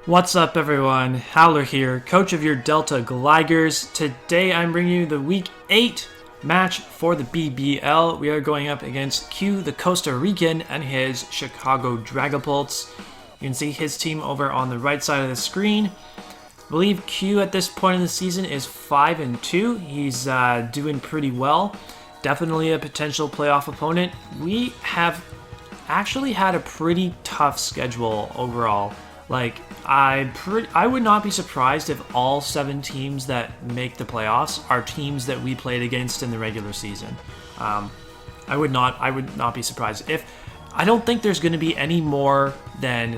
What's up everyone, Howler here, coach of your Delta Gligars. Today I'm bringing you the Week 8 match for the BBL. We are going up against Q, the Costa Rican, and his Chicago Dragapults. You can see his team over on the right side of the screen. I believe Q at this point in the season is 5-2. He's doing pretty well. Definitely a potential playoff opponent. We have actually had a pretty tough schedule overall. Like, I would not be surprised if all 7 teams that make the playoffs are teams that we played against in the regular season. I would not be surprised. I don't think there's going to be any more than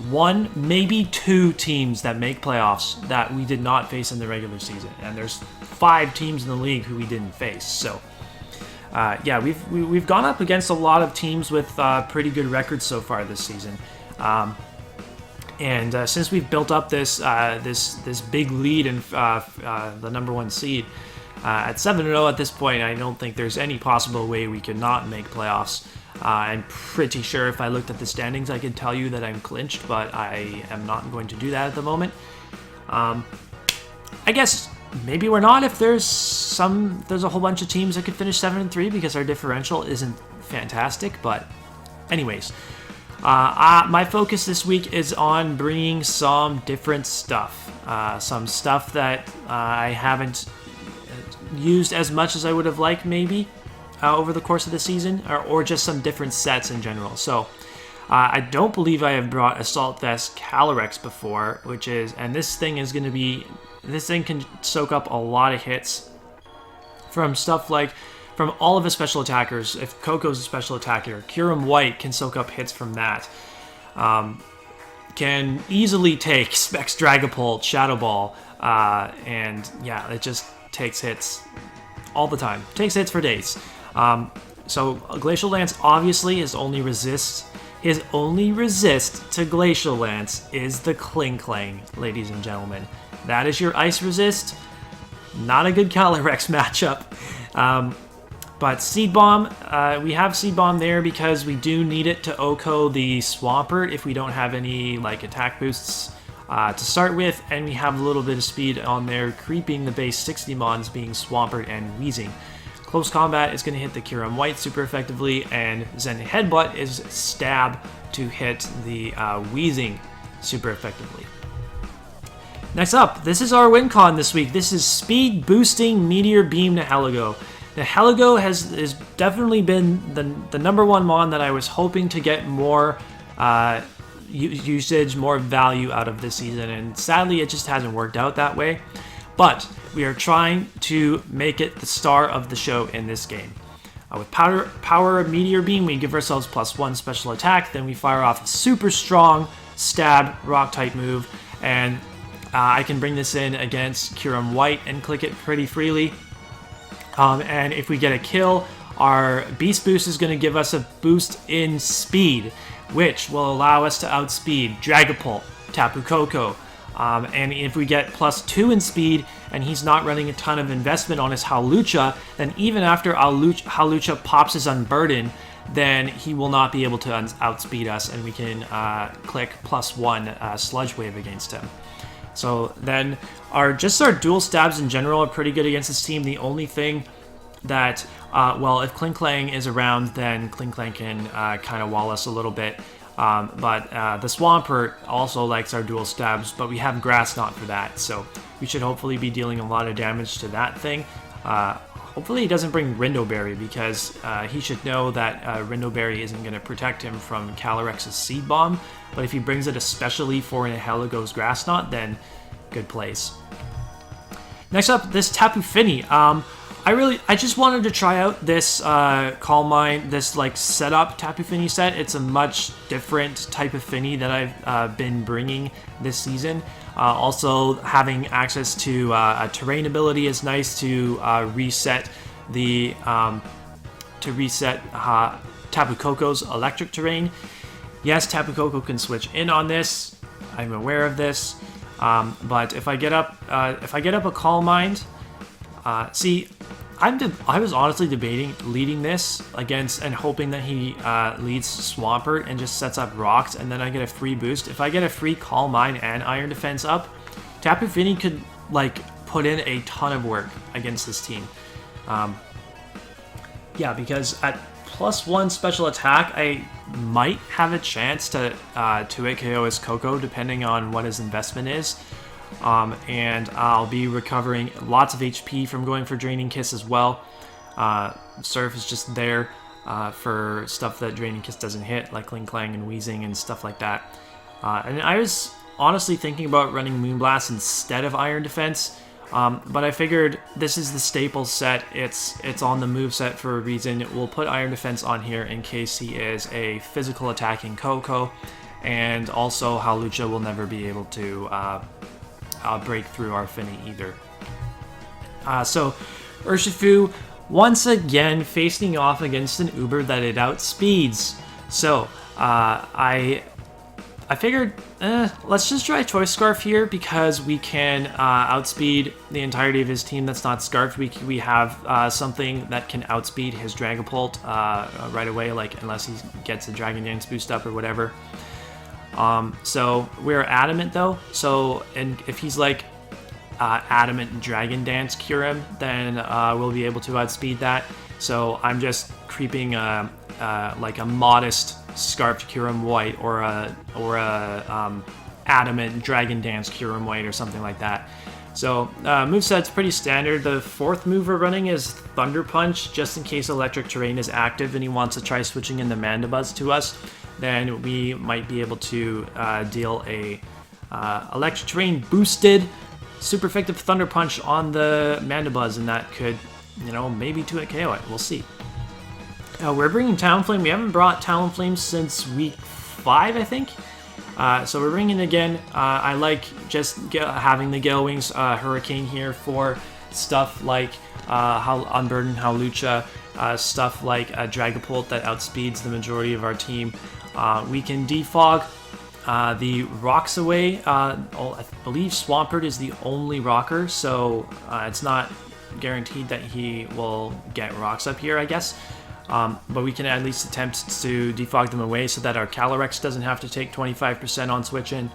1, maybe 2 teams that make playoffs that we did not face in the regular season, and there's 5 teams in the league who we didn't face. So, yeah, we've gone up against a lot of teams with pretty good records so far this season. And since we've built up this big lead in the number 1 seed at 7-0 at this point, I don't think there's any possible way we could not make playoffs. I'm pretty sure if I looked at the standings, I could tell you that I'm clinched, but I am not going to do that at the moment. I guess maybe we're not if there's a whole bunch of teams that could finish 7-3 because our differential isn't fantastic. But anyways. My focus this week is on bringing some different stuff. Some stuff that I haven't used as much as I would have liked maybe over the course of the season, or just some different sets in general. So I don't believe I have brought Assault Vest Calyrex before, and this thing can soak up a lot of hits from stuff like from all of his special attackers. If Coco's a special attacker, Kyurem White can soak up hits from that. Can easily take Specs Dragapult, Shadow Ball, and yeah, it just takes hits all the time. Takes hits for days. So Glacial Lance, obviously, his only resist to Glacial Lance is the Kling Klang, ladies and gentlemen. That is your ice resist. Not a good Calyrex matchup. But Seed Bomb, we have Seed Bomb there because we do need it to OHKO the Swampert if we don't have any like attack boosts to start with, and we have a little bit of speed on there, creeping the base 60 mons being Swampert and Wheezing. Close Combat is going to hit the Kyurem White super effectively, and Zen Headbutt is Stab to hit the Wheezing super effectively. Next up, this is our win con this week. This is Speed Boosting Meteor Beam Nihilego. Nihilego has definitely been the number 1 mon that I was hoping to get more usage, more value out of this season, and sadly it just hasn't worked out that way. But we are trying to make it the star of the show in this game. With Power of Meteor Beam, we give ourselves +1 special attack, then we fire off a super strong stab rock type move, and I can bring this in against Kyurem White and click it pretty freely. And if we get a kill, our Beast Boost is going to give us a boost in speed, which will allow us to outspeed Dragapult, Tapu Koko. And if we get +2 in speed, and he's not running a ton of investment on his Hawlucha, then even after Hawlucha pops his Unburden, then he will not be able to outspeed us, and we can click +1 Sludge Wave against him. So then our dual stabs in general are pretty good against this team. The only thing that, well, if Kling Klang is around, then Kling Klang can kind of wall us a little bit. But the Swampert also likes our dual stabs, but we have Grass Knot for that. So we should hopefully be dealing a lot of damage to that thing. Hopefully he doesn't bring Rindoberry, because he should know that Rindoberry isn't going to protect him from Calyrex's Seed Bomb. But if he brings it especially for Nihilego's Grass Knot, then good place. Next up, this Tapu Fini. I just wanted to try out this Calm Mind, this like setup Tapu Fini set. It's a much different type of Fini that I've been bringing this season. Also, having access to a terrain ability is nice to reset Tapu Koko's electric terrain. Yes, Tapu Koko can switch in on this. I'm aware of this, but if I get up a Calm Mind, see, I was honestly debating leading this against and hoping that he leads Swampert and just sets up rocks, and then I get a free boost. If I get a free Calm Mind and Iron Defense up, Tapu Fini could like put in a ton of work against this team. Yeah, because at +1 special attack, I might have a chance to 2-hit KO his Coco, depending on what his investment is. And I'll be recovering lots of HP from going for Draining Kiss as well. Surf is just there for stuff that Draining Kiss doesn't hit, like Kling Clang and Wheezing and stuff like that. And I was honestly thinking about running Moonblast instead of Iron Defense, but I figured this is the staple set. It's on the move set for a reason. We'll put Iron Defense on here in case he is a physical attacking Coco, and also Hawlucha will never be able to break through our Fini either. So Urshifu once again facing off against an Uber that it outspeeds. So I figured, let's just try Choice Scarf here because we can outspeed the entirety of his team that's not Scarfed. We have something that can outspeed his Dragapult right away, like unless he gets a Dragon Dance boost up or whatever. So we're Adamant though, so and if he's like Adamant and Dragon Dance cure him, then we'll be able to outspeed that. So I'm just creeping like a modest Scarfed Kyurem White or a Adamant Dragon Dance Kyurem White or something like that. So moveset's pretty standard. The fourth move we're running is Thunder Punch, just in case Electric Terrain is active and he wants to try switching in the Mandibuzz to us. Then we might be able to deal a Electric Terrain boosted super effective Thunder Punch on the Mandibuzz, and that could, you know, maybe 2-hit KO it. We'll see. We're bringing Talonflame. We haven't brought Talonflame since week 5, I think. So we're bringing it again. I like just having the Gale Wings Hurricane here for stuff like Unburden Hawlucha, stuff like Dragapult that outspeeds the majority of our team. We can defog the rocks away. I believe Swampert is the only rocker, so it's not guaranteed that he will get rocks up here, I guess. But we can at least attempt to defog them away so that our Calyrex doesn't have to take 25% on switch in,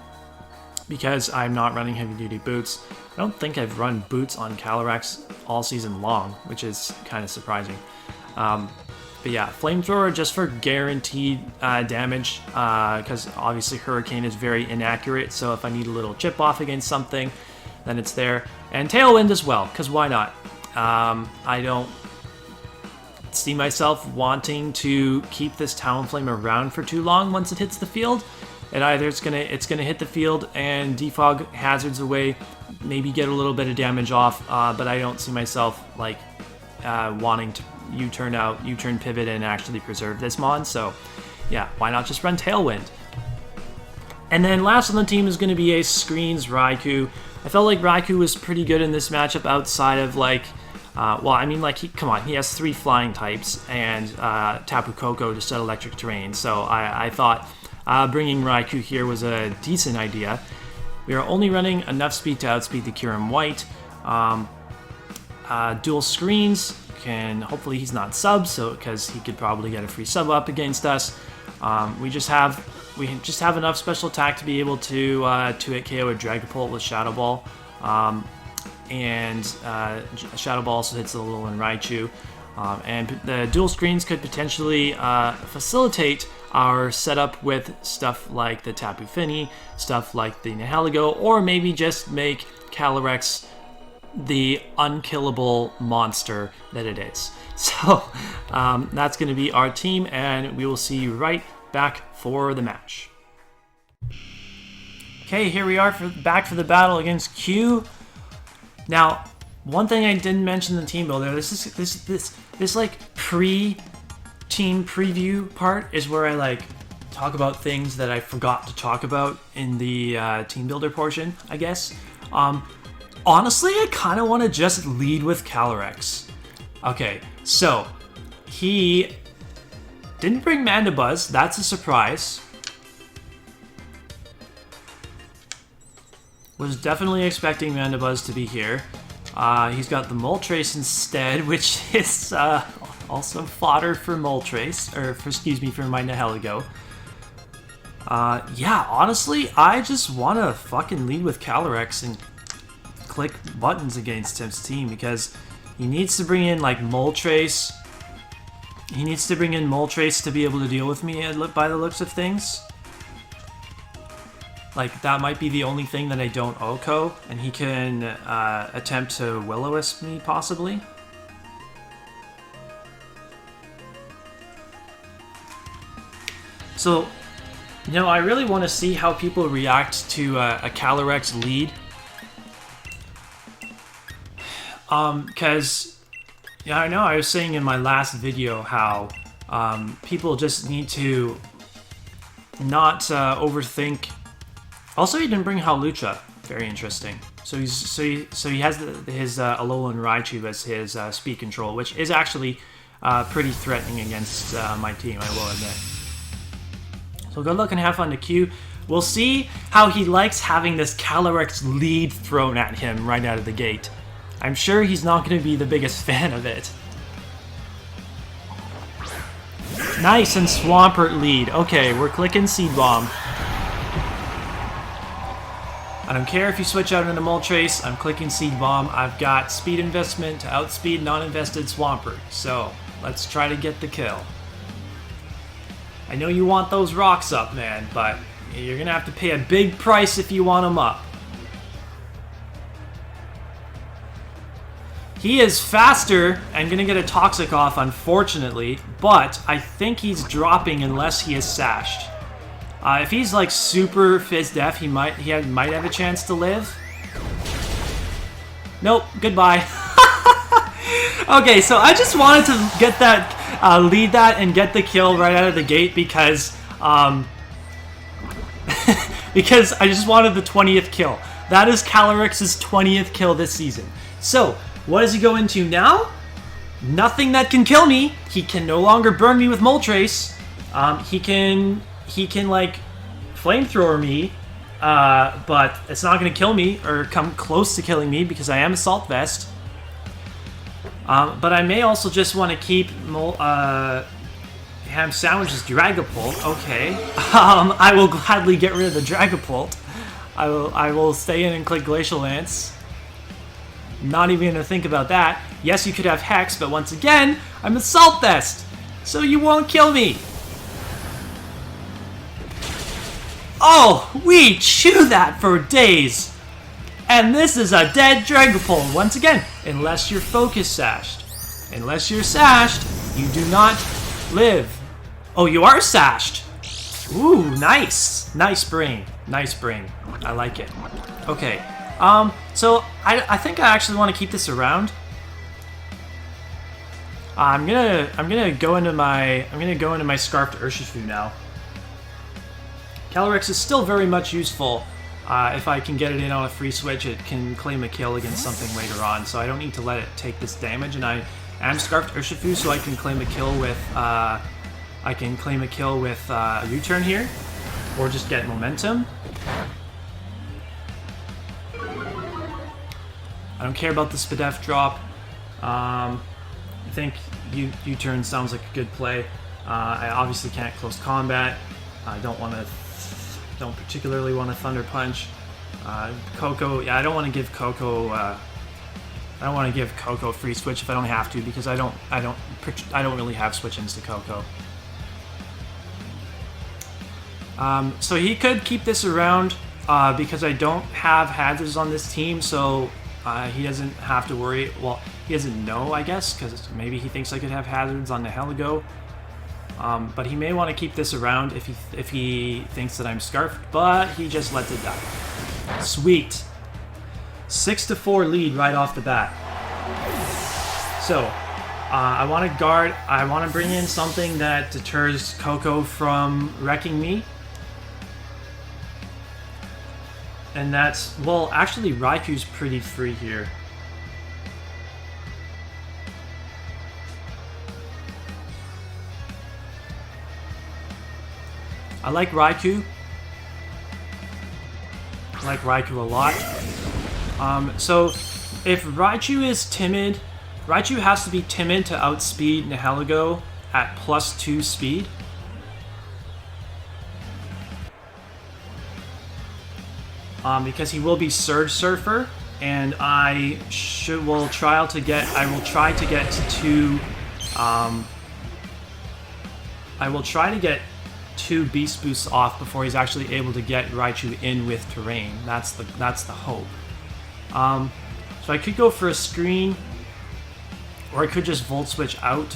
because I'm not running heavy duty boots. I don't think I've run boots on Calyrex all season long, which is kind of surprising. But yeah, Flamethrower just for guaranteed damage, because obviously Hurricane is very inaccurate, so if I need a little chip off against something, then it's there. And Tailwind as well, because why not? I don't see myself wanting to keep this Talonflame around for too long once it hits the field. And either it's gonna hit the field and defog hazards away, maybe get a little bit of damage off, but I don't see myself like wanting to U-turn pivot and actually preserve this mon. So yeah, why not just run Tailwind? And then last on the team is going to be a Screens Raikou. I felt like Raikou was pretty good in this matchup outside of like, well, I mean, like, he has 3 flying types and Tapu Koko to set electric terrain. So I thought bringing Raikou here was a decent idea. We are only running enough speed to outspeed the Kyurem White. Dual screens can, hopefully he's not sub, so because he could probably get a free sub up against us. We just have enough special attack to be able to 2-hit KO a Dragapult with Shadow Ball. And Shadow Ball also hits the Alolan Raichu. And the dual screens could potentially facilitate our setup with stuff like the Tapu Fini, stuff like the Nihilego, or maybe just make Calyrex the unkillable monster that it is. So that's going to be our team, and we will see you right back for the match. Okay, here we are back for the battle against Q. Now, one thing I didn't mention in the team builder, this like pre-team preview part is where I like talk about things that I forgot to talk about in the team builder portion, I guess. Honestly, I kind of want to just lead with Calyrex. Okay, so he didn't bring Mandibuzz. That's a surprise. Was definitely expecting Mandibuzz to be here. He's got the Moltres instead, which is also fodder for Moltres, or for my Nihilego. Yeah, honestly, I just want to fucking lead with Calyrex and click buttons against Tim's team, because he needs to bring in like Moltres. He needs to bring in Moltres to be able to deal with me by the looks of things. Like, that might be the only thing that I don't OHKO, and he can attempt to Will-O-Wisp me, possibly. So, you know, I really want to see how people react to a Calyrex lead. Because, yeah, I know I was saying in my last video how people just need to not overthink. Also, he didn't bring Hawlucha. Very interesting. So he has his Alolan Raichu as his speed control, which is actually pretty threatening against my team, I will admit. So good luck and have fun to Q. We'll see how he likes having this Calyrex lead thrown at him right out of the gate. I'm sure he's not going to be the biggest fan of it. Nice, and Swampert lead. Okay, we're clicking Seed Bomb. I don't care if you switch out into Moltres, I'm clicking Seed Bomb. I've got speed investment to outspeed non-invested Swampert, so let's try to get the kill. I know you want those rocks up, man, but you're gonna have to pay a big price if you want them up. He is faster and gonna get a Toxic off, unfortunately, but I think he's dropping unless he is sashed. If he's like super Fizz Def, he might have a chance to live. Nope, goodbye. Okay, so I just wanted to get that, lead that and get the kill right out of the gate because, because I just wanted the 20th kill. That is Calyrex's 20th kill this season. So, what does he go into now? Nothing that can kill me. He can no longer burn me with Moltres. He can like flamethrower me, but it's not going to kill me or come close to killing me because I am Assault Vest. But I may also just want to keep Ham Sandwich's Dragapult. Okay. I will gladly get rid of the Dragapult. I will stay in and click Glacial Lance. Not even going to think about that. Yes, you could have Hex, but once again, I'm Assault Vest, so you won't kill me. Oh, we chew that for days. And this is a dead Dragapult once again, unless you're focus sashed. Unless you're sashed, you do not live. Oh, you are sashed. Ooh, nice. Nice brain. Nice brain. I like it. Okay. So I think I actually want to keep this around. I'm gonna go into my Scarfed Urshifu now. Calyrex is still very much useful. If I can get it in on a free switch, it can claim a kill against something later on, so I don't need to let it take this damage. And I am Scarfed Urshifu, so I can claim a kill with U-turn here, or just get momentum. I don't care about the Spadef drop. I think U-turn sounds like a good play. I obviously can't close combat. I don't particularly want to Thunder Punch. Coco, yeah, I don't want to give Coco. I don't want to give Coco free switch if I don't have to, because I don't really have switch-ins to Coco. So he could keep this around because I don't have hazards on this team, so he doesn't have to worry. Well, he doesn't know, I guess, because maybe he thinks I could have hazards on Nihilego. But he may want to keep this around if he thinks that I'm Scarfed, but he just lets it die. Sweet. 6-4 lead right off the bat. So, I want to guard. I want to bring in something that deters Coco from wrecking me. And that's, well, actually Raikou's pretty free here. I like Raikou. I like Raikou a lot. So if Raichu is timid, Raichu has to be timid to outspeed Nihilego at +2 speed. Because he will be Surge Surfer, and I will try to get to I will try to get 2 Beast Boosts off before he's actually able to get Raichu in with terrain. That's the hope. So I could go for a screen, or I could just Volt Switch out.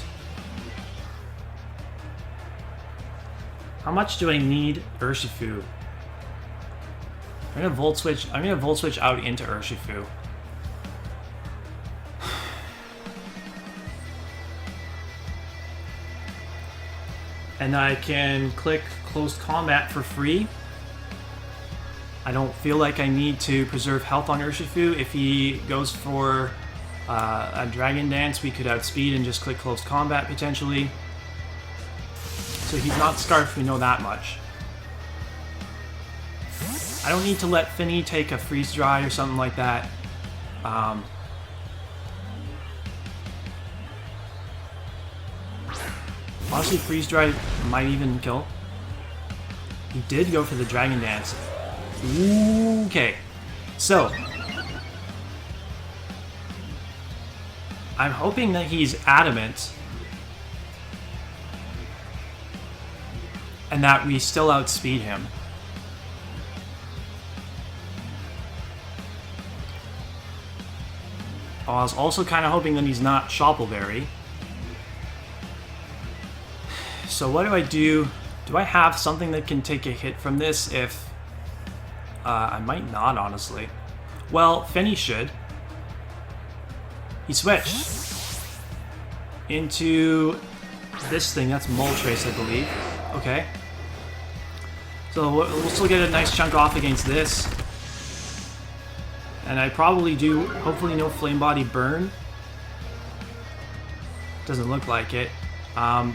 How much do I need Urshifu? I'm gonna Volt Switch out into Urshifu. And I can click Closed Combat for free. I don't feel like I need to preserve health on Urshifu. If he goes for a Dragon Dance, we could outspeed and just click Closed Combat potentially. So he's not Scarf, we know that much. I don't need to let Finny take a Freeze Dry or something like that. Honestly, Freeze Dry might even kill. He did go for the Dragon Dance. Okay, so I'm hoping that he's adamant and that we still outspeed him. I was also kind of hoping that he's not Shoppleberry. So what do I do? Do I have something that can take a hit from this? If I might not, honestly. Well, Fenny should. He switched into this thing. That's Moltres, I believe. Okay. So we'll still get a nice chunk off against this. And I probably do, hopefully no Flame Body burn. Doesn't look like it. I'll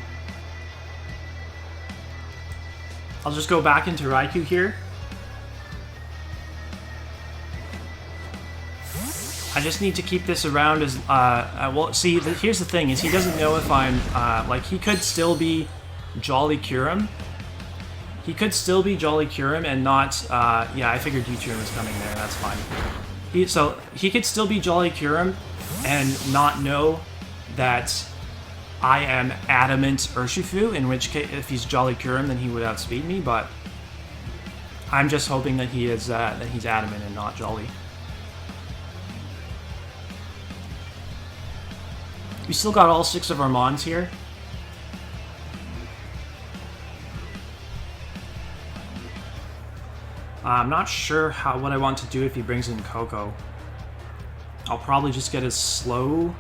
just go back into Raikou here. I just need to keep this around as, well, see, here's the thing, is he doesn't know if I'm, like, he could still be Jolly Curum. He could still be Jolly Curum and not, yeah, I figured U-Turn was coming there, that's fine. So he could still be Jolly Curum and not know that I am adamant Urshifu, in which case, if he's Jolly Curum, then he would outspeed me, but I'm just hoping that he is, that he's adamant and not Jolly. We still got all 6 of our Mons here. I'm not sure what I want to do if he brings in Coco. I'll probably just get a slow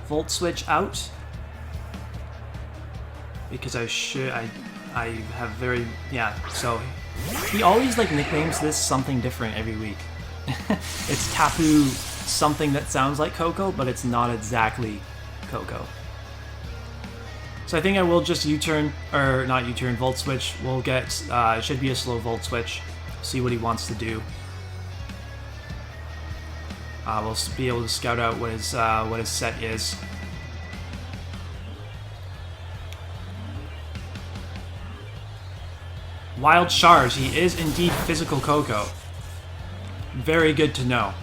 Volt Switch out. Because I have very, yeah, so he always like nicknames this something different every week. It's Tapu something that sounds like Coco, but it's not exactly Coco. So I think I will just U-turn, or not U-turn, Volt Switch. We'll get, it should be a slow Volt Switch. See what he wants to do. We'll be able to scout out what his set is. Wild Charge, he is indeed Physical Coco. Very good to know.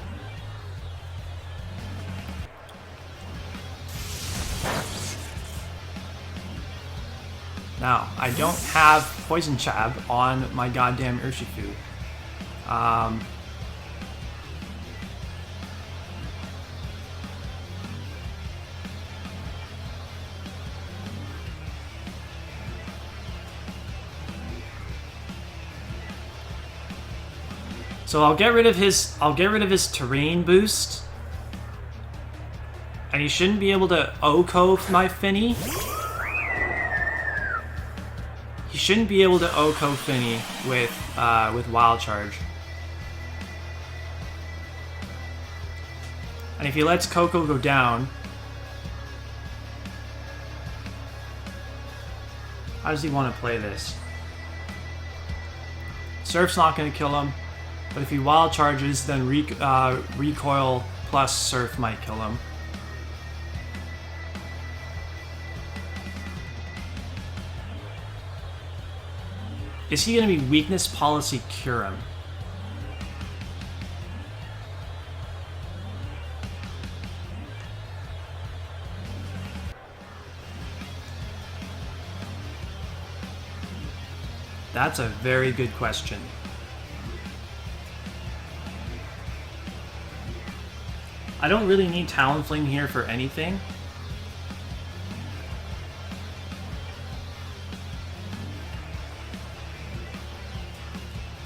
Now, I don't have Poison Chab on my goddamn Urshifu. So I'll get rid of his terrain boost. And he shouldn't be able to OHKO my Finny. He shouldn't be able to OHKO Finny with Wild Charge. And if he lets Coco go down, how does he want to play this? Surf's not going to kill him, but if he Wild Charges, then recoil plus Surf might kill him. Is he going to be Weakness Policy Cure him? That's a very good question. I don't really need Talonflame here for anything.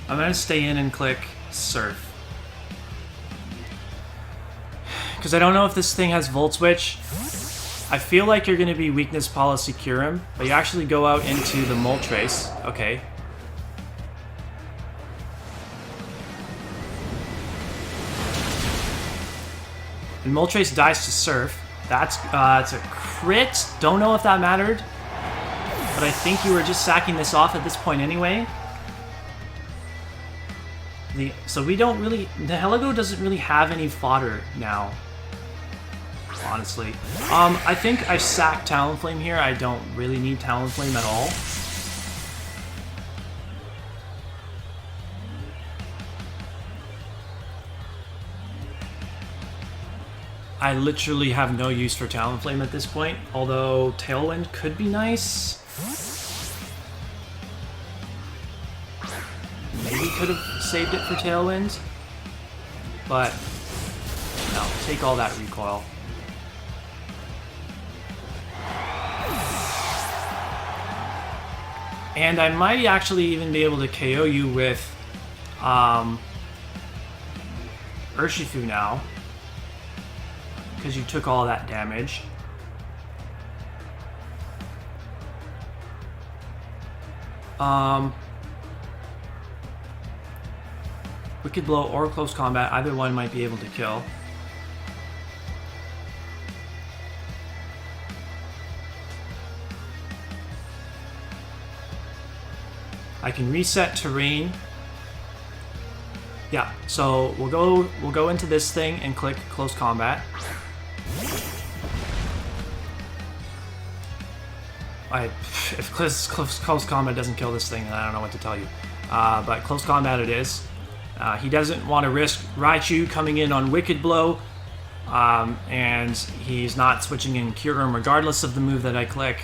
I'm going to stay in and click Surf. Because I don't know if this thing has Volt Switch. I feel like you're going to be Weakness Policy Cure him, but you actually go out into the Moltres. Okay. And Moltres dies to Surf. That's it's a crit. Don't know if that mattered. But I think you were just sacking this off at this point anyway. So we don't really... Nihilego doesn't really have any fodder now. Honestly. I think I sacked Talonflame here. I don't really need Talonflame at all. I literally have no use for Talonflame at this point, although Tailwind could be nice. Maybe could have saved it for Tailwind, but no, take all that recoil. And I might actually even be able to KO you with Urshifu now, because you took all that damage. Wicked Blow or Close Combat, either one might be able to kill. I can reset terrain. Yeah, so we'll go into this thing and click Close Combat. If close Combat doesn't kill this thing, then I don't know what to tell you. But Close Combat it is. He doesn't want to risk Raichu coming in on Wicked Blow, and he's not switching in Cure him regardless of the move that I click.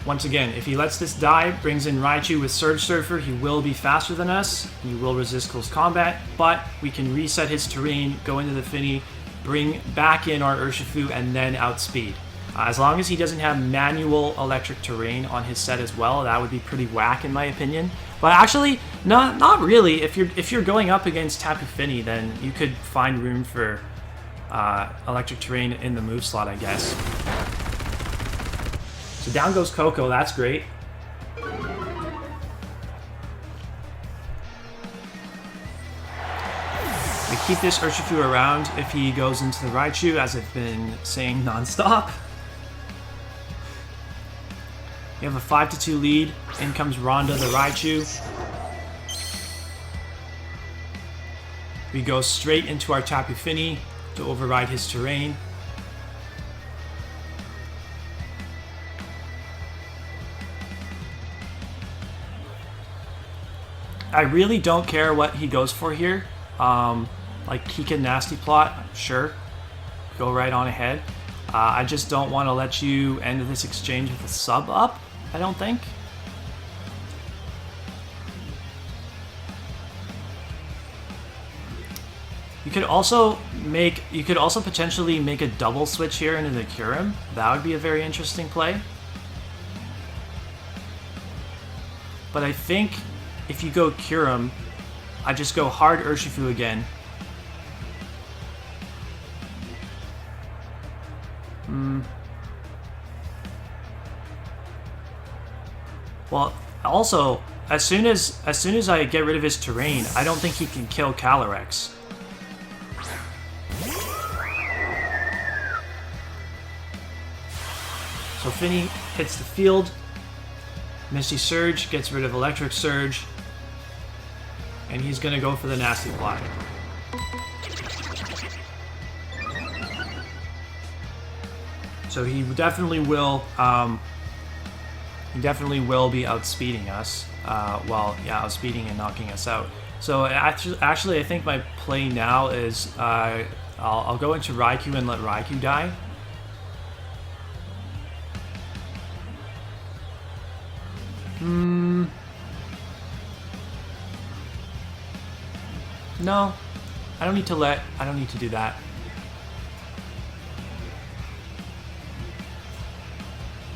Once again, if he lets this die, brings in Raichu with Surge Surfer, he will be faster than us, and he will resist Close Combat, but we can reset his terrain, go into the Finny, bring back in our Urshifu, and then outspeed. As long as he doesn't have manual electric terrain on his set as well, that would be pretty whack in my opinion. But actually, not really. If you're going up against Tapu Fini, then you could find room for electric terrain in the move slot, I guess. So down goes Coco, that's great. We keep this Urshifu around if he goes into the Raichu, as I've been saying non-stop. We have a 5-2 lead. In comes Rhonda the Raichu. We go straight into our Tapu Fini to override his terrain. I really don't care what he goes for here. Like, he can Nasty Plot, sure. Go right on ahead. I just don't want to let you end this exchange with a sub up, I don't think. You could also potentially make a double switch here into the Kyurem. That would be a very interesting play. But I think if you go Kyurem, I just go hard Urshifu again. Well, also, as soon as I get rid of his terrain, I don't think he can kill Calyrex. So Finny hits the field. Misty Surge gets rid of Electric Surge. and he's going to go for the nasty plot. So he definitely will. He definitely will be outspeeding us. Well, yeah, outspeeding and knocking us out. So actually, I think my play now is I'll go into Raikou and let Raikou die. No, I don't need to do that.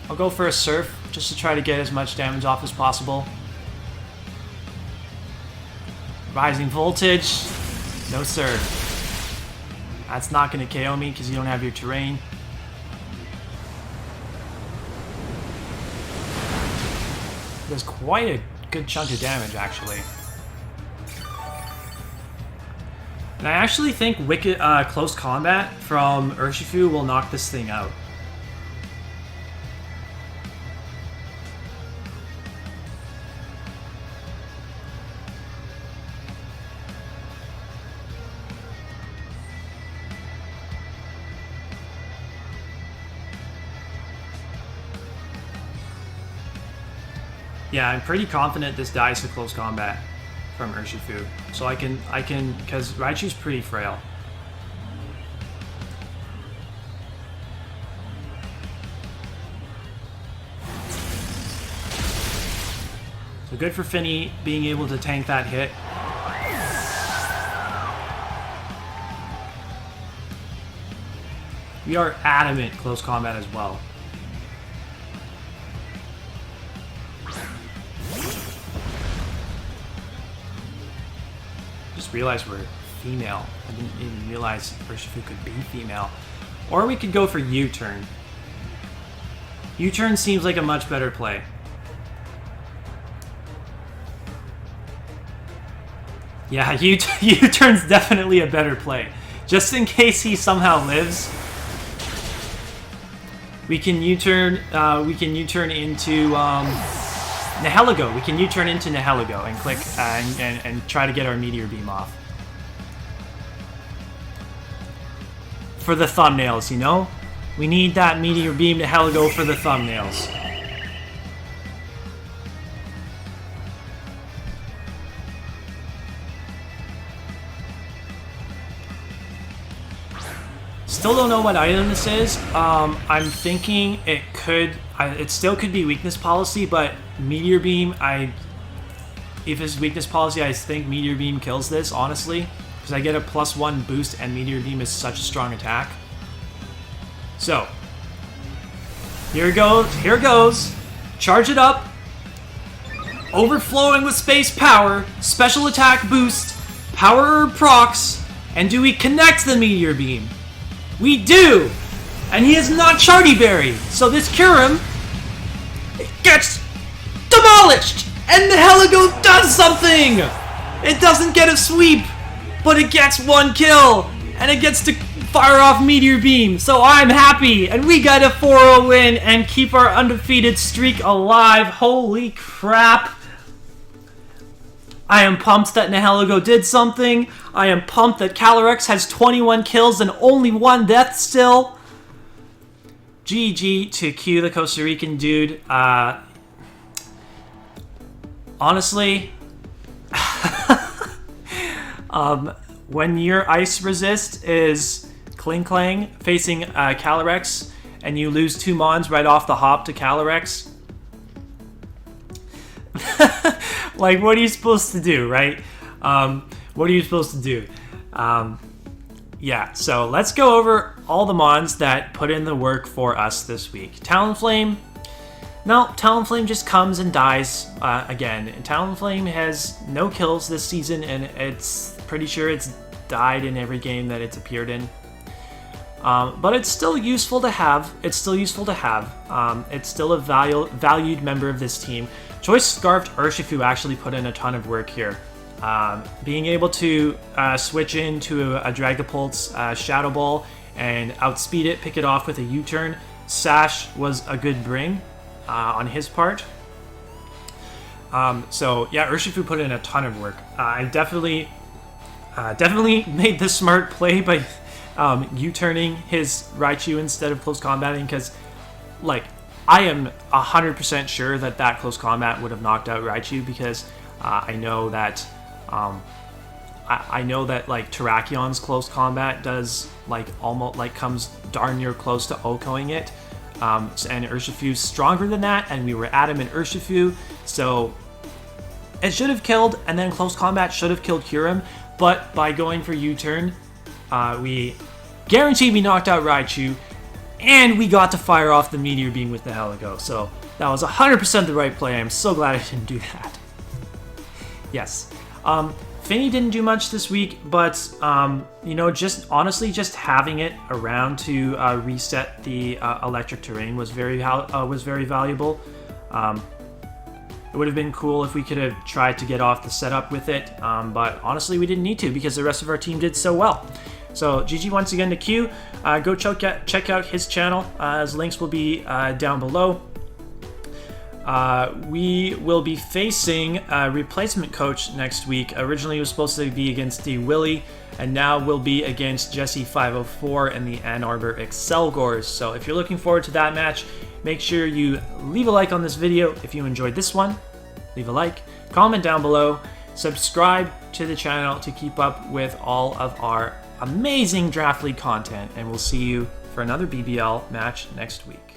I'll go for a Surf, just to try to get as much damage off as possible. Rising Voltage. No sir. That's not going to KO me because you don't have your terrain. Does quite a good chunk of damage, actually. And I actually think Close Combat from Urshifu will knock this thing out. Yeah, I'm pretty confident this dies to Close Combat from Urshifu. So I can, because Raichu's pretty frail. So good for Finny being able to tank that hit. We are adamant Close Combat as well. Realize we're female. I didn't even realize Urshifu could be female. Or we could go for U-turn. U-turn seems like a much better play. Yeah, U-turn's definitely a better play. Just in case he somehow lives, we can U-turn. We can U-turn into Nihilego. We can U-turn into Nihilego and click and try to get our Meteor Beam off. For the thumbnails, you know? We need that Meteor Beam Nihilego for the thumbnails. Still don't know what item this is. I'm thinking it still could be weakness policy, but Meteor Beam, if it's weakness policy, I think Meteor Beam kills this, honestly. Because I get a +1 boost and Meteor Beam is such a strong attack. So, here goes. Charge it up. Overflowing with space power, special attack boost, power procs, and do we connect the Meteor Beam? We do! And he is not Charty Berry, so this Kyurem gets demolished! And the Nihilego does something! It doesn't get a sweep, but it gets 1 kill, and it gets to fire off Meteor Beam, so I'm happy, and we got a 4-0 win and keep our undefeated streak alive. Holy crap! I am pumped that Nihilego did something. I am pumped that Calyrex has 21 kills and only 1 death still. GG to Q, the Costa Rican dude. Honestly, when your ice resist is Kling Klang facing Calyrex and you lose 2 mons right off the hop to Calyrex, like, what are you supposed to do, right? What are you supposed to do? Yeah, so let's go over all the mons that put in the work for us this week. Talonflame. No, Talonflame just comes and dies again. Talonflame has no kills this season, and it's pretty sure it's died in every game that it's appeared in. But it's still useful to have. It's still a valued member of this team. Choice Scarfed Urshifu actually put in a ton of work here. Being able to switch into a Dragapults Shadow Ball and outspeed it, pick it off with a U-turn. Sash was a good bring on his part. So yeah, Urshifu put in a ton of work. I definitely made the smart play by U-turning his Raichu instead of close combating, because like I am 100% sure that close combat would have knocked out Raichu, because I know that like Terrakion's close combat does like almost like comes darn near close to OHKOing it. And Urshifu's stronger than that, and we were adamant Urshifu, so it should have killed, and then close combat should have killed Kyurem, but by going for U-turn, we guaranteed we knocked out Raichu, and we got to fire off the Meteor Beam with the Nihilego, so that was 100% the right play. I'm so glad I didn't do that. Yes. Finny didn't do much this week, but, you know, just honestly, just having it around to reset the electric terrain was very valuable. It would have been cool if we could have tried to get off the setup with it, but honestly, we didn't need to because the rest of our team did so well. So GG once again to Q. Go check out his channel, as links will be down below. We will be facing a replacement coach next week. Originally, it was supposed to be against D. Willie, and now will be against Jesse 504 and the Ann Arbor Excelgors. So if you're looking forward to that match, make sure you leave a like on this video. If you enjoyed this one, leave a like, comment down below, subscribe to the channel to keep up with all of our amazing Draft League content, and we'll see you for another BBL match next week.